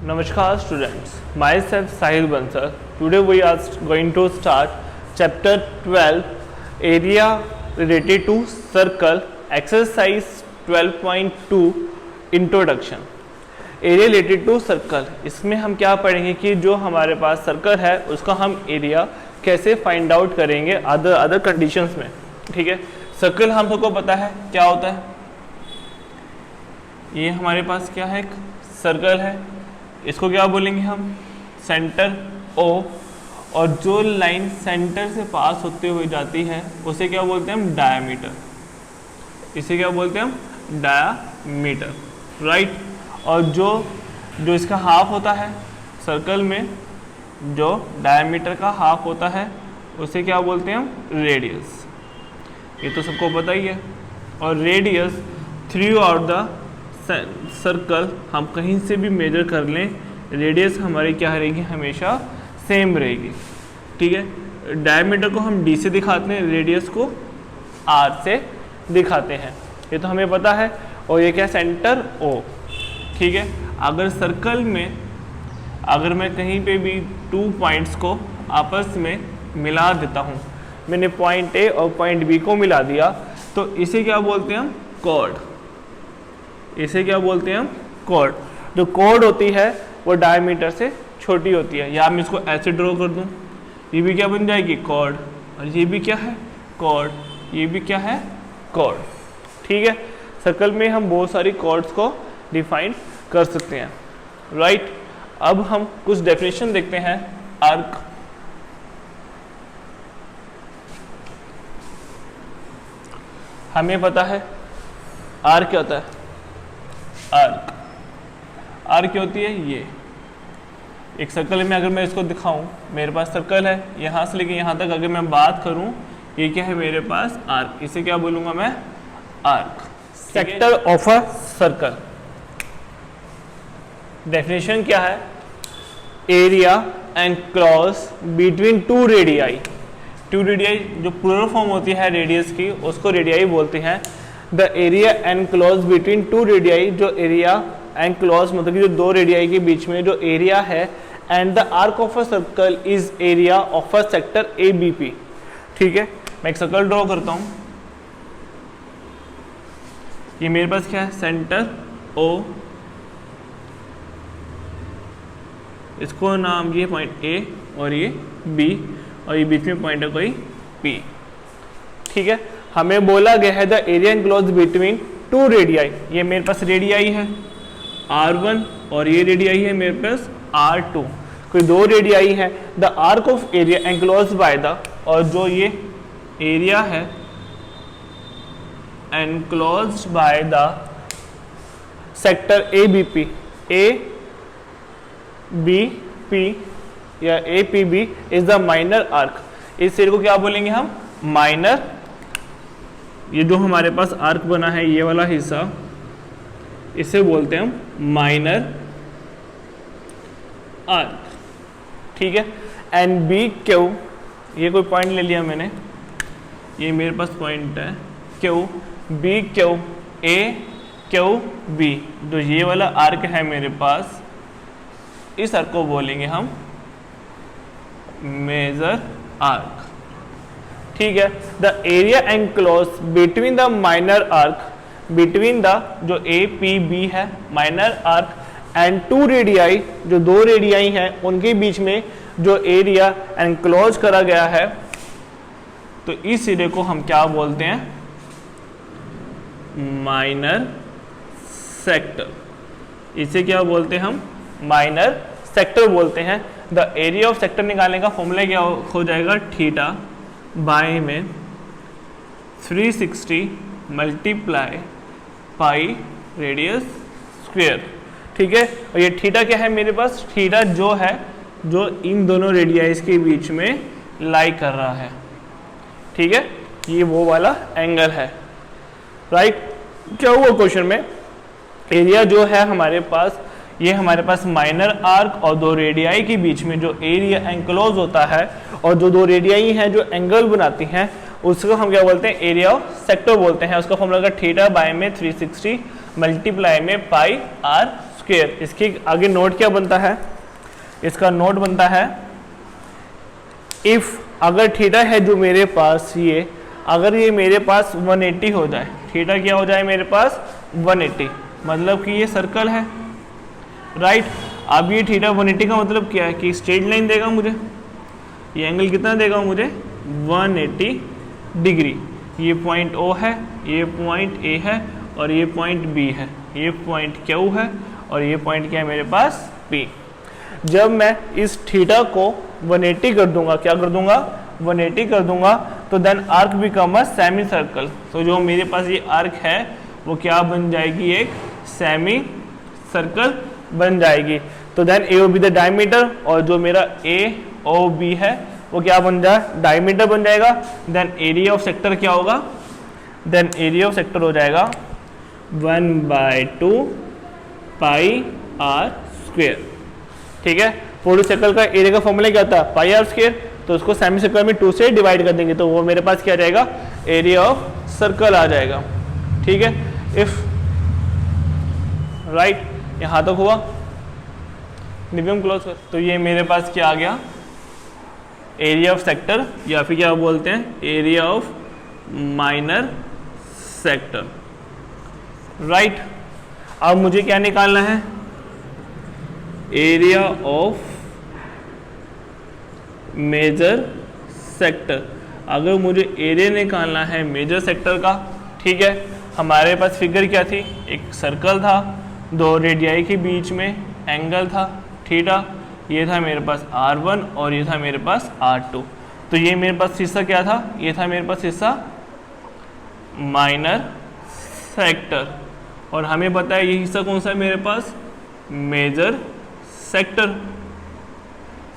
Namaskar students, myself Sahil Bansal. Today we are going to start chapter 12 area related to circle exercise 12.2 introduction. Area related to circle, इसमें हम क्या पढ़ेंगे कि जो हमारे पास circle है उसका हम एरिया कैसे फाइंड आउट करेंगे अदर कंडीशंस में. ठीक है, सर्कल हम सबको पता है क्या होता है. ये हमारे पास क्या है, एक सर्कल है. इसको क्या बोलेंगे हम, सेंटर O, और जो लाइन सेंटर से पास होते हुए जाती है उसे क्या बोलते हैं हम, डायामीटर. इसे क्या बोलते हैं हम, डायामीटर. राइट. और जो इसका हाफ होता है सर्कल में, जो डायमीटर का हाफ होता है उसे क्या बोलते हैं हम, रेडियस. ये तो सबको पता ही है. और radius through out the circle हम कहीं से भी मेजर कर लें, रेडियस हमारी क्या रहेगी, हमेशा सेम रहेगी. ठीक है, डायमीटर को हम D से दिखाते हैं, रेडियस को R से दिखाते हैं. ये तो हमें पता है. और ये क्या, सेंटर O. ठीक है, अगर सर्कल में अगर मैं कहीं पे भी 2 पॉइंट्स को आपस में मिला देता हूँ, मैंने पॉइंट A और पॉइंट B को मिला दिया, तो इसे क्या बोलते हैं हम, कॉर्ड. इसे क्या बोलते हैं हम, कॉर्ड. जो कॉर्ड होती है वो डायमीटर से छोटी होती है. या मैं इसको ऐसे ड्रॉ कर दूँ, ये भी क्या बन जाएगी, कॉर्ड. और ये भी क्या है, कॉर्ड. ये भी क्या है, कॉर्ड. ठीक है, सर्कल में हम बहुत सारी कॉर्ड्स को डिफाइन कर सकते हैं. राइट. अब हम कुछ डेफिनेशन देखते हैं. आर्क, हमें पता है आर्क क्या होता है. आर्क क्या होती है, ये एक सर्कल में अगर मैं इसको दिखाऊं, मेरे पास सर्कल है, यहाँ से लेके यहाँ तक अगर मैं बात करूं, ये क्या है मेरे पास, आर्क. इसे क्या बोलूंगा मैं, arc. Sector of a circle. Definition क्या है, area enclose between two radii. Two radii जो प्लूरल फॉर्म होती है रेडियस की, उसको रेडियाई बोलते हैं. The area enclose between two radii, जो एरिया एनक्लोज मतलब कि जो दो रेडियाई के बीच में जो एरिया है. And the arc of a circle is area of a sector ABP. ठीक है, मैं एक सर्कल ड्रॉ करता हूं. ये मेरे पास क्या है, सेंटर O, इसको नाम ये पॉइंट A और ये B, और ये बीच में पॉइंट है कोई P. ठीक है, हमें बोला गया है the area enclose between two radii. ये मेरे पास रेडियाई है R1 और ये रेडियाई है मेरे पास R2. कोई दो रेडियाई है. The arc of area enclose by the, और जो ये एरिया है enclose by the sector ABP, ABP या APB is the minor arc. इस एरिया को क्या बोलेंगे हम, माइनर. ये जो हमारे पास आर्क बना है ये वाला हिस्सा, इसे बोलते हैं हम माइनर आर्क. ठीक है, एंड B Q, ये कोई पॉइंट ले लिया मैंने, ये मेरे पास पॉइंट है Q, B Q, A Q B, जो ये वाला आर्क है मेरे पास, इस आर्क को बोलेंगे हम मेजर आर्क. ठीक है, the area enclose between the minor arc, between the जो APB है minor arc, and two radii, जो दो रेडियाई हैं उनके बीच में जो एरिया एनक्लोज करा गया है, तो इस एरिया को हम क्या बोलते हैं, माइनर सेक्टर. इसे क्या बोलते हैं हम, माइनर सेक्टर बोलते हैं. द एरिया ऑफ सेक्टर निकालने का फॉर्मूला क्या हो जाएगा, थीटा बाय में 360 मल्टीप्लाई पाई रेडियस स्क्वायर. ठीक है, और ये थीटा क्या है मेरे पास, थीटा जो है जो इन दोनों रेडियाइज के बीच में लाई कर रहा है. ठीक है, ये वो वाला एंगल है. राइट. क्या हुआ क्वेश्चन में, एरिया जो है हमारे पास, ये हमारे पास माइनर आर्क और दो रेडियाई के बीच में जो एरिया एनक्लोज होता है, और जो दो रेडियाई हैं जो एंगल बनाती हैं, उसको हम क्या बोलते हैं, एरिया ऑफ सेक्टर बोलते हैं. उसका फॉर्मूला का थीटा बाय में 360 मल्टीप्लाई में पाई R स्क्वायर। इसके आगे नोट क्या बनता है, इसका नोट बनता है इफ, अगर थीटा है जो मेरे पास ये, अगर ये मेरे पास 180 हो जाए, थीटा क्या हो जाए मेरे पास 180, मतलब कि ये सर्कल है, राइट। अब ये थीटा 180 का मतलब क्या है कि स्ट्रेट लाइन देगा मुझे, ये एंगल कितना देगा मुझे 180 डिग्री। ये पॉइंट O है, ये पॉइंट A है और ये पॉइंट B है, ये पॉइंट Q है और ये पॉइंट क्या है मेरे पास P। जब मैं इस थीटा को 180 कर दूंगा, क्या कर दूंगा 180 कर दूंगा, तो then arc become a semicircle. तो जो मेरे पास ये आर्क है वो क्या बन जाएगी, एक सेमी सर्कल बन जाएगी। तो then A O B the diameter, और जो मेरा ए ओ बी है वो क्या बन जाए, डायमीटर बन जाएगा। देन एरिया ऑफ सेक्टर क्या होगा, देन एरिया ऑफ सेक्टर हो जाएगा 1/2 पाई आर स्क्वेयर। ठीक है, पूरे सर्कल का एरिया का फॉर्मूला क्या होता है पाई आर स्क्वेयर, तो उसको सेमी सर्कल में 2 से डिवाइड कर देंगे तो वो मेरे पास क्या आ जाएगा, एरिया ऑफ सर्कल आ जाएगा। ठीक है, इफ राइट, यहाँ तक हुआ, निबियम क्लोज कर। तो ये मेरे पास क्या आ गया, एरिया ऑफ सेक्टर, या फिर क्या बोलते हैं area of minor sector, right. अब मुझे क्या निकालना है, एरिया ऑफ मेजर सेक्टर। अगर मुझे एरिया निकालना है मेजर सेक्टर का, ठीक है, हमारे पास फिगर क्या थी, एक सर्कल था, 2 रेडियाई के बीच में एंगल था थीटा, ये था मेरे पास R1 और ये था मेरे पास R2। तो ये मेरे पास हिस्सा क्या था, ये था मेरे पास हिस्सा माइनर सेक्टर, और हमें पता है ये हिस्सा कौन सा है मेरे पास, मेजर सेक्टर,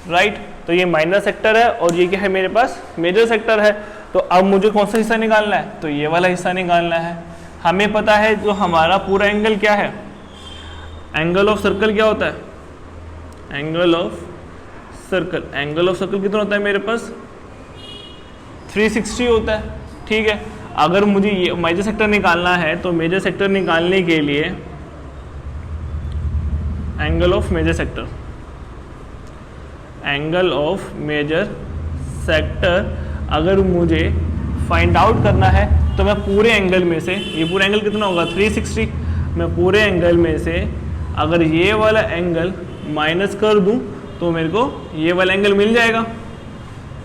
राइट। तो ये माइनर सेक्टर है और ये क्या है मेरे पास मेजर सेक्टर है। तो अब मुझे कौन सा हिस्सा निकालना है, तो ये वाला हिस्सा निकालना है। हमें पता है जो हमारा पूरा एंगल क्या है, एंगल ऑफ सर्कल क्या होता है, angle of circle, angle of circle कितना होता है मेरे पास 360 होता है। ठीक है, अगर मुझे ये मेजर सेक्टर निकालना है तो मेजर सेक्टर निकालने के लिए angle of major sector, angle of major sector अगर मुझे फाइंड आउट करना है तो मैं पूरे एंगल में से, ये पूरा एंगल कितना होगा 360, मैं पूरे एंगल में से अगर ये वाला एंगल माइनस कर दूं तो मेरे को ये वाला एंगल मिल जाएगा।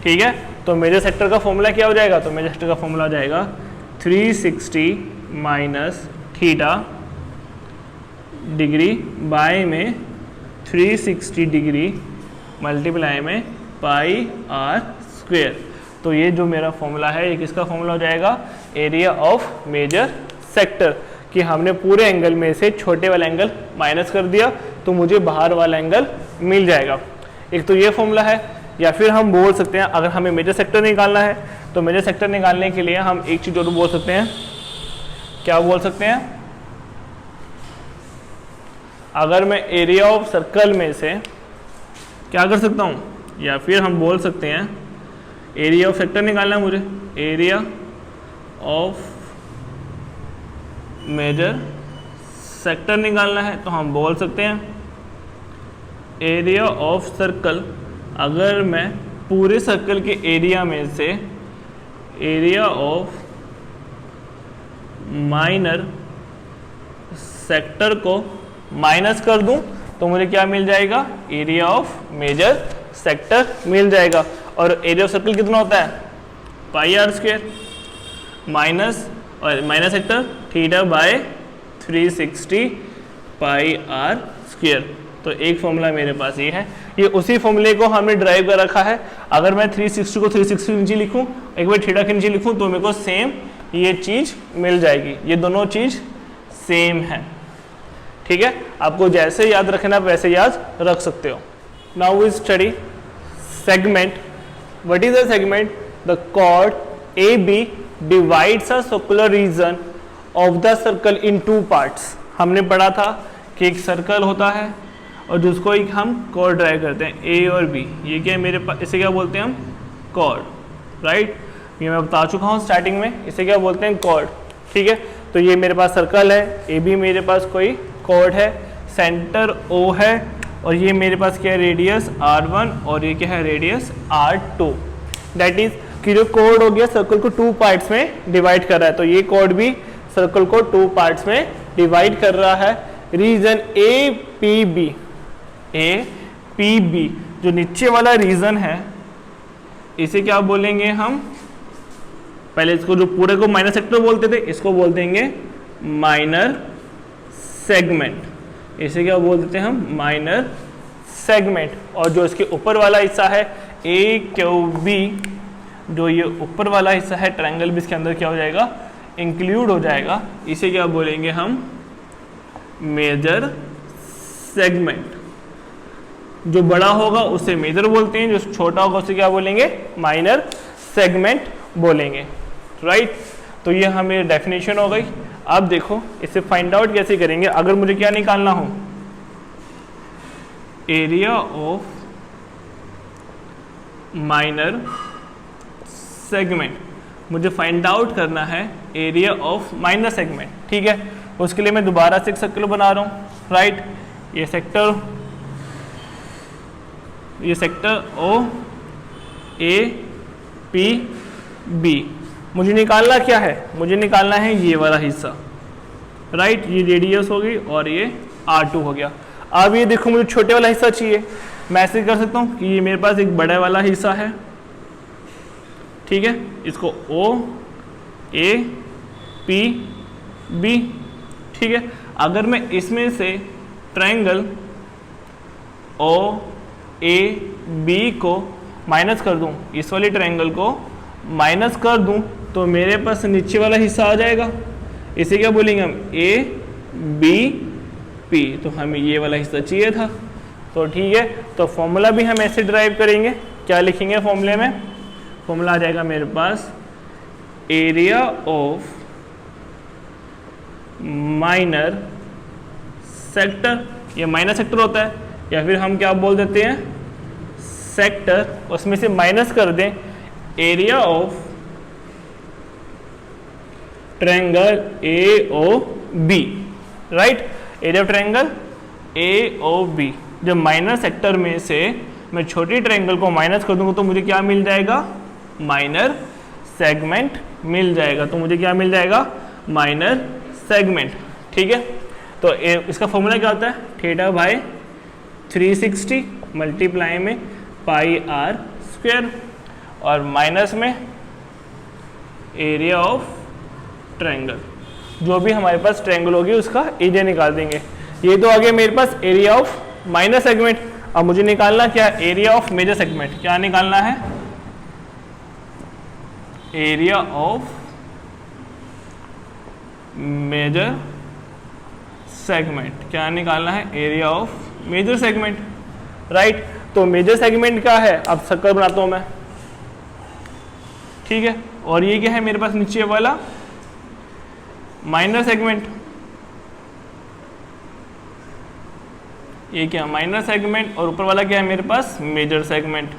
ठीक है, तो मेजर सेक्टर का फॉर्मूला क्या हो जाएगा, तो मेजर सेक्टर का फॉर्मूला हो जाएगा 360 माइनस थीटा डिग्री बाय में 360 डिग्री मल्टीप्लाई में पाई आर स्क्वेयर। तो ये जो मेरा फॉर्मूला है ये किसका फॉर्मूला हो जाएगा, एरिया ऑफ मेजर सेक्टर, कि हमने पूरे एंगल में से छोटे वाला एंगल माइनस कर दिया तो मुझे बाहर वाला एंगल मिल जाएगा। एक तो ये फॉर्मूला है, या फिर हम बोल सकते हैं अगर हमें मेजर सेक्टर निकालना है तो मेजर सेक्टर निकालने के लिए हम एक चीज़ और बोल सकते हैं, क्या बोल सकते हैं, अगर मैं एरिया ऑफ सर्कल में से क्या कर सकता हूँ, या फिर हम बोल सकते हैं एरिया ऑफ सेक्टर निकालना है मुझे, एरिया ऑफ मेजर सेक्टर निकालना है तो हम बोल सकते हैं एरिया ऑफ सर्कल, अगर मैं पूरे सर्कल के एरिया में से एरिया ऑफ माइनर सेक्टर को माइनस कर दूं तो मुझे क्या मिल जाएगा, एरिया ऑफ मेजर सेक्टर मिल जाएगा। और एरिया ऑफ सर्कल कितना होता है पाई आर स्क्वायर माइनस और minus sector theta by 360 pi are square. तो एक फॉर्मूला मेरे पास ये है, ये उसी फॉर्मूले को हमने ड्राइव कर रखा है। अगर मैं 360 को 360 के नीचे लिखूं, एक बार थीटा के नीचे लिखूं तो मेरे को सेम ये चीज़ मिल जाएगी, ये दोनों चीज़ सेम है। ठीक है, आपको जैसे याद रखना वैसे याद रख सकते हो। Now we study segment. What is a segment, the chord AB divides a circular region of the circle in 2 parts। हमने पढ़ा था कि एक सर्कल होता है और जिसको एक हम कॉर्ड ड्राइव करते हैं A और B। ये क्या है मेरे पास, इसे क्या बोलते हैं हम कॉर्ड, राइट। ये मैं बता चुका हूँ स्टार्टिंग में, इसे क्या बोलते हैं कॉर्ड। ठीक है, तो ये मेरे पास सर्कल है, AB मेरे पास कोई कॉर्ड है, सेंटर O है और ये मेरे पास क्या है रेडियस R1 और ये क्या है रेडियस R2। दैट इज कि जो कोड हो गया सर्कल को 2 पार्ट्स में डिवाइड कर रहा है, तो ये कोड भी सर्कल को 2 पार्ट्स में डिवाइड कर रहा है। रीजन ए पी बी जो नीचे वाला रीजन है इसे क्या बोलेंगे हम, पहले इसको जो पूरे को माइनर सेक्टर बोलते थे इसको बोल देंगे माइनर सेगमेंट। इसे क्या बोलते थे हम, माइनर सेगमेंट। और जो इसके ऊपर वाला हिस्सा है ए क्यू बी, जो ये ऊपर वाला हिस्सा है ट्रायंगल भी इसके अंदर क्या हो जाएगा, इंक्लूड हो जाएगा। इसे क्या बोलेंगे हम, मेजर सेगमेंट। जो बड़ा होगा उसे मेजर बोलते हैं, जो छोटा होगा उसे क्या बोलेंगे, माइनर सेगमेंट बोलेंगे। राइट, तो ये हमें डेफिनेशन हो गई। अब देखो इसे फाइंड आउट कैसे करेंगे। अगर मुझे क्या निकालना हो, एरिया ऑफ माइनर सेगमेंट, मुझे फाइंड आउट करना है एरिया ऑफ माइनर सेगमेंट। ठीक है, उसके लिए मैं दोबारा से एक सर्कल बना रहा हूँ। राइट, ये sector O A P B. मुझे निकालना क्या है, मुझे निकालना है ये वाला हिस्सा। राइट, ये रेडियस होगी और ये R2 हो गया। अब ये देखो मुझे छोटे वाला हिस्सा चाहिए, मैं ऐसे कर सकता हूँ कि ये मेरे पास एक बड़े वाला हिस्सा है। ठीक है, इसको O A P B। ठीक है, अगर मैं इसमें से ट्रायंगल O A B को माइनस कर दूं, इस वाले ट्रायंगल को माइनस कर दूं, तो मेरे पास नीचे वाला हिस्सा आ जाएगा। इसे क्या बोलेंगे हम, A B P। तो हमें ये वाला हिस्सा चाहिए था। तो ठीक है, तो फॉर्मूला भी हम ऐसे ड्राइव करेंगे। क्या लिखेंगे फॉर्मूले में, फॉर्मूला आ जाएगा मेरे पास एरिया ऑफ माइनर सेक्टर। ये माइनर सेक्टर होता है, या फिर हम क्या बोल देते हैं, सेक्टर। उसमें से माइनस कर दें area of triangle AOB। Right, area of triangle AOB। जब माइनर सेक्टर में से मैं छोटी ट्रायंगल को माइनस कर दूंगा तो मुझे क्या मिल जाएगा, माइनर सेगमेंट मिल जाएगा। तो मुझे क्या मिल जाएगा, माइनर सेगमेंट। ठीक है, तो इसका फॉर्मूला क्या होता है, थीटा बाय 360 मल्टीप्लाई में पाई आर स्क्वायर, और माइनस में एरिया ऑफ ट्रायंगल। जो भी हमारे पास ट्रायंगल होगी उसका एरिया निकाल देंगे। ये तो आ गया मेरे पास एरिया ऑफ माइनर सेगमेंट। अब मुझे निकालना क्या, एरिया ऑफ मेजर सेगमेंट। क्या निकालना है, एरिया ऑफ मेजर सेगमेंट। क्या निकालना है, area of major segment. Right, तो मेजर सेगमेंट क्या है, अब सर्कल बनाता हूं मैं। ठीक है, और ये क्या है मेरे पास नीचे वाला, माइनर सेगमेंट। ये क्या, माइनर सेगमेंट, और ऊपर वाला क्या है मेरे पास, मेजर सेगमेंट।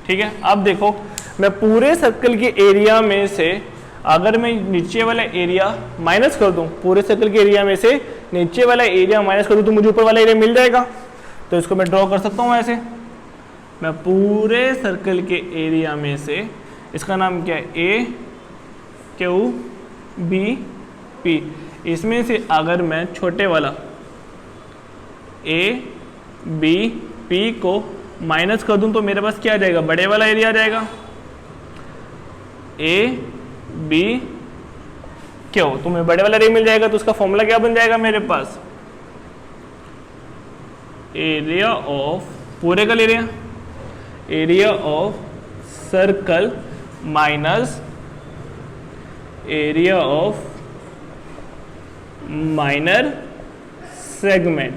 ठीक है, अब देखो मैं पूरे सर्कल के एरिया में से अगर मैं नीचे वाला एरिया माइनस कर दूं, पूरे सर्कल के एरिया में से नीचे वाला एरिया माइनस कर दूं तो मुझे ऊपर वाला एरिया मिल जाएगा। तो इसको मैं ड्रॉ कर सकता हूं ऐसे। मैं पूरे सर्कल के एरिया में से, इसका नाम क्या है, A Q B P, इसमें से अगर मैं छोटे वाला A B P को माइनस कर दूं तो मेरे पास क्या आ जाएगा, बड़े वाला एरिया आ जाएगा, A B Q। तो मैं बड़े वाला एरिया मिल जाएगा। तो उसका फॉर्मूला क्या बन जाएगा मेरे पास, एरिया ऑफ पूरे का area, area of circle minus area of minor segment.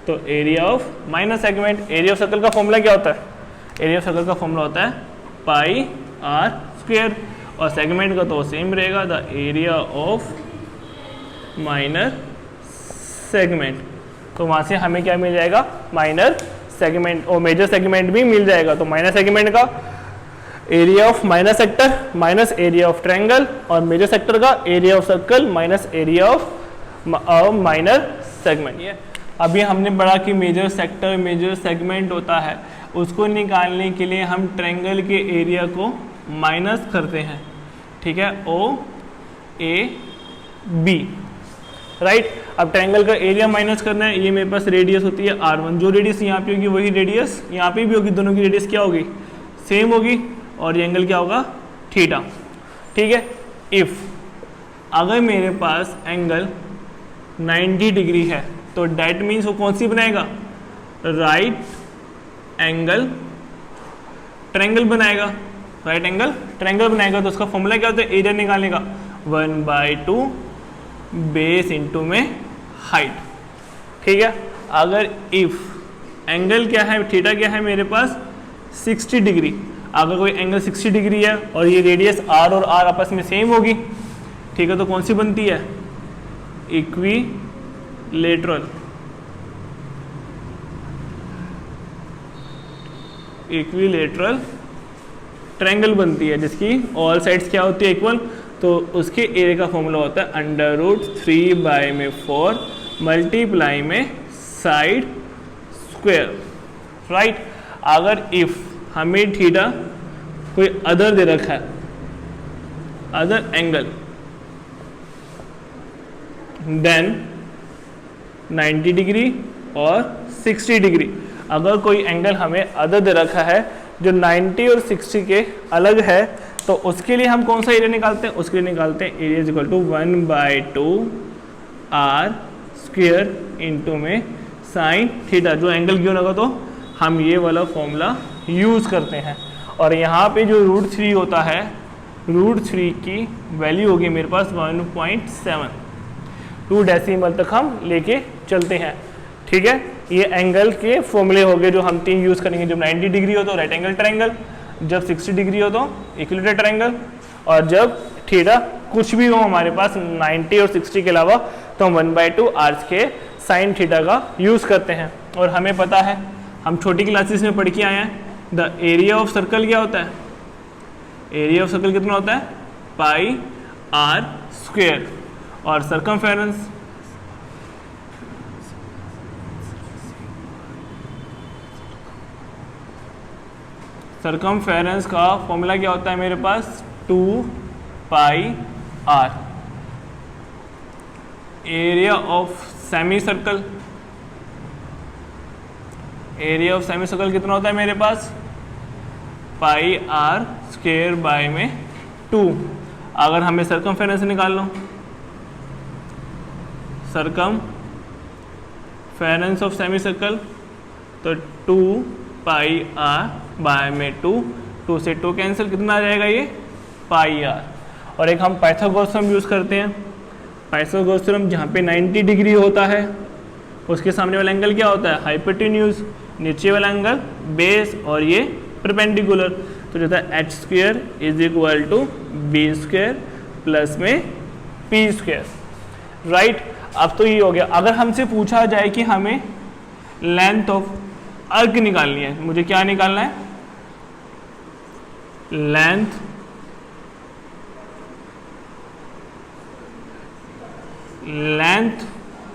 तो area of minor segment, area of circle का फॉर्मूला क्या होता है, एरिया ऑफ सर्कल का फॉर्मूला होता है पाई आर स्क्वायर, और सेगमेंट का तो सेम रहेगा, the area of minor segment. तो वहां से हमें क्या मिल जाएगा, माइनर सेगमेंट, और मेजर सेगमेंट भी मिल जाएगा। तो माइनर सेगमेंट का area of minor sector minus area of triangle, और मेजर सेक्टर का area of circle minus area of minor segment. ये अभी हमने पढ़ा कि मेजर सेक्टर मेजर सेगमेंट होता है, उसको निकालने के लिए हम ट्रायंगल के एरिया को माइनस करते हैं, ठीक है, ओ ए बी, राइट। अब ट्रायंगल का एरिया माइनस करना है, ये मेरे पास रेडियस होती है r1, जो रेडियस यहाँ पे होगी वही रेडियस यहाँ पे भी होगी, दोनों की रेडियस क्या होगी, सेम होगी, और ये एंगल क्या होगा, थीटा, ठीक है। इफ अगर मेरे पास एंगल 90 डिग्री है तो डैट मीन्स वो कौन सी बनाएगा, राइट एंगल ट्रायंगल बनाएगा, राइट एंगल ट्रायंगल बनाएगा। तो उसका फॉर्मूला क्या होता है, एरिया निकालने का 1/2 बेस इंटू में हाइट, ठीक है। अगर इफ एंगल क्या है, थीटा क्या है मेरे पास 60 डिग्री, अगर कोई एंगल 60 डिग्री है और ये रेडियस r और r आपस में सेम होगी, ठीक है, तो कौन सी बनती है, इक्विलेटरल, इक्विलेटरल ट्रायंगल बनती है, जिसकी ऑल साइड्स क्या होती है, इक्वल। तो उसके एरिया का फॉर्मूला होता है √3/4 मल्टीप्लाई में साइड स्क्वायर, राइट। अगर इफ हमें थीटा कोई अदर दे रखा है, अदर एंगल, देन 90 डिग्री और 60 डिग्री, अगर कोई एंगल हमें अदर दे रखा है जो 90 और 60 के अलग है, तो उसके लिए हम कौन सा एरिया निकालते हैं, उसके लिए निकालते हैं area is equal to 1/2 r square into में साइन थीटा, जो एंगल गिवन होगा तो हम ये वाला फॉर्मूला यूज़ करते हैं। और यहाँ पे जो √3 होता है, √3 की वैल्यू होगी मेरे पास 1.7, 2 डेसिमल तक हम लेके चलते हैं, ठीक है। ये एंगल के फॉर्मूले हो गए जो हम 3 यूज़ करेंगे, जब 90 डिग्री हो तो राइट एंगल ट्रायंगल, जब 60 डिग्री हो तो इक्विलेटरल ट्रायंगल, और जब थीटा कुछ भी हो हमारे पास 90 और 60 के अलावा तो हम 1/2 r के साइन थीटा का यूज़ करते हैं। और हमें पता है, हम छोटी क्लासेस में पढ़ के आए हैं, द एरिया ऑफ सर्कल क्या होता है, एरिया ऑफ सर्कल कितना होता है, पाई r स्क्वायर, और सर्कमफेरेंस सर्कमफेरेंस का फॉर्मूला क्या होता है मेरे पास 2πr। Area of semi circle, area of semi circle कितना होता है मेरे पास, πr स्क्वायर बाय में 2। अगर हमें सर्कमफेरेंस निकाल लो, सर्कमफेरेंस ऑफ सेमी सर्कल, तो 2πr बाय में 2 से 2 कैंसिल, कितना आ जाएगा ये πr। और एक हम पाइथागोरस थ्योरम यूज़ करते हैं, पाइथागोरस थ्योरम जहाँ पे 90 डिग्री होता है उसके सामने वाला एंगल क्या होता है, हाइपोटेन्यूज, नीचे वाला एंगल बेस, और ये परपेंडिकुलर, तो जो होता है h square is equal to b square plus में p स्क्वायर, राइट। अब तो ये हो गया। अगर हमसे पूछा जाए कि हमें लेंथ ऑफ आर्क निकालनी है, मुझे क्या निकालना है, लेंथ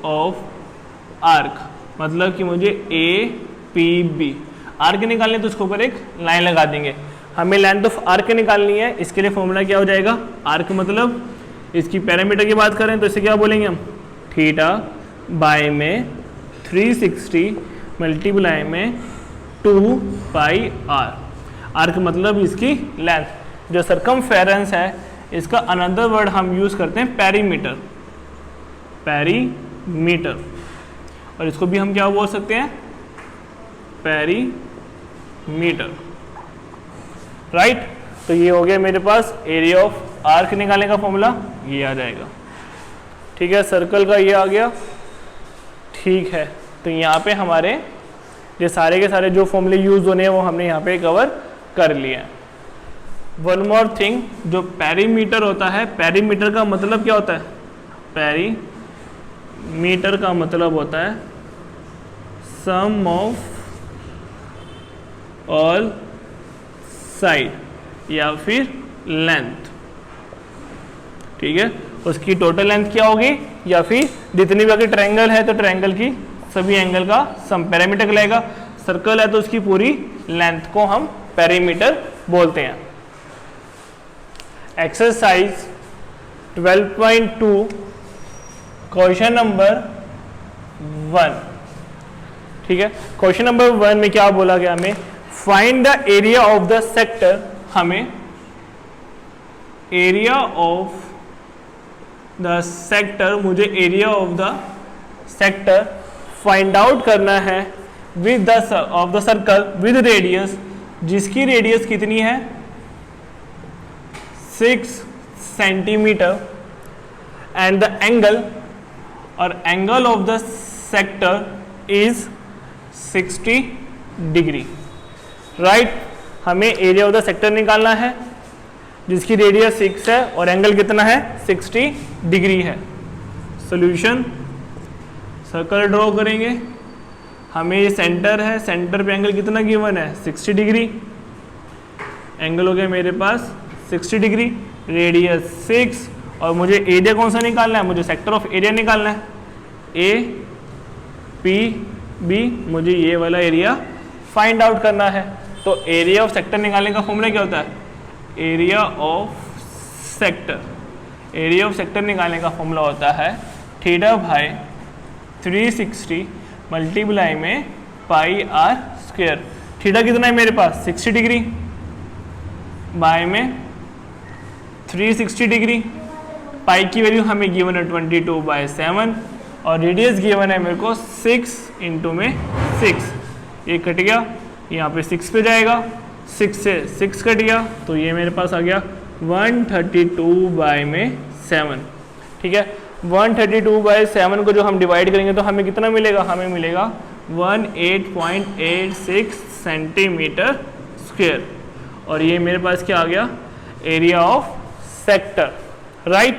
ऑफ आर्क, मतलब कि मुझे ए पी बी आर्क निकालनी है, तो उसके ऊपर एक लाइन लगा देंगे। हमें लेंथ ऑफ आर्क निकालनी है, इसके लिए फॉर्मूला क्या हो जाएगा, आर्क मतलब इसकी पैरामीटर की बात करें तो इसे क्या बोलेंगे हम, थीटा बाय में 360 मल्टीप्लाई में 2πr। आर्क मतलब इसकी लेंथ। जो सर्कमफेरेंस है इसका अनदर वर्ड हम यूज़ करते हैं पेरीमीटर, पेरीमीटर, और इसको भी हम क्या बोल सकते हैं, पेरीमीटर, राइट। तो ये हो गया मेरे पास एरिया ऑफ आर्क निकालने का फॉर्मूला, ये आ जाएगा, ठीक है। सर्कल का ये आ गया, ठीक है। तो यहाँ पे हमारे ये सारे के सारे जो फॉर्मूले यूज होने हैं वो हमने यहाँ पे कवर कर लिए हैं। वन मोर थिंग, जो पेरीमीटर होता है, पेरीमीटर का मतलब क्या होता है, पेरीमीटर का मतलब होता है सम ऑफ ऑल साइड या फिर लेंथ, ठीक है। उसकी टोटल लेंथ क्या होगी, या फिर जितनी भी आपकी ट्रायंगल है तो ट्रायंगल की सभी एंगल का सम पेरीमीटर कहलाएगा। सर्कल है तो उसकी पूरी लेंथ को हम पेरीमीटर बोलते हैं। एक्सरसाइज 12.2 क्वेश्चन नंबर 1, ठीक है। क्वेश्चन नंबर 1 में क्या बोला गया हमें, find the area of the sector. हमें एरिया ऑफ द सेक्टर, मुझे area of the sector find out करना है with the of the circle with radius, जिसकी रेडियस कितनी है 6 सेंटीमीटर, एंड द एंगल, और angle of the sector is 60 degree. Right, हमें area of the sector निकालना है जिसकी रेडियस 6 है और एंगल कितना है 60 डिग्री है। सॉल्यूशन, सर्कल ड्रॉ करेंगे। हमें ये सेंटर है, सेंटर पे एंगल कितना गिवन है 60 डिग्री, एंगल हो गया मेरे पास 60 डिग्री, रेडियस 6, और मुझे एरिया कौन सा निकालना है, मुझे सेक्टर ऑफ एरिया निकालना है, ए पी बी, मुझे ये वाला एरिया फाइंड आउट करना है। तो एरिया ऑफ सेक्टर निकालने का फॉर्मूला क्या होता है, area of sector, area of sector निकालने का फॉर्मूला होता है थीटा बाय 360 मल्टीप्लाई में पाई आर स्क्वायर। थीटा कितना है मेरे पास 60 डिग्री, बाय में 360 डिग्री, पाई की वैल्यू हमें गिवन है 22/7, और रेडियस गिवन है मेरे को 6 इंटू में 6, ये कट गया, यहाँ पे 6 पे जाएगा, 6 से 6 कट गया, तो ये मेरे पास आ गया 132/7। ठीक है, 132/7 को जो हम डिवाइड करेंगे तो हमें कितना मिलेगा, हमें मिलेगा 18.86 सेंटीमीटर स्क्वायर, और ये मेरे पास क्या आ गया, एरिया ऑफ सेक्टर। राइट।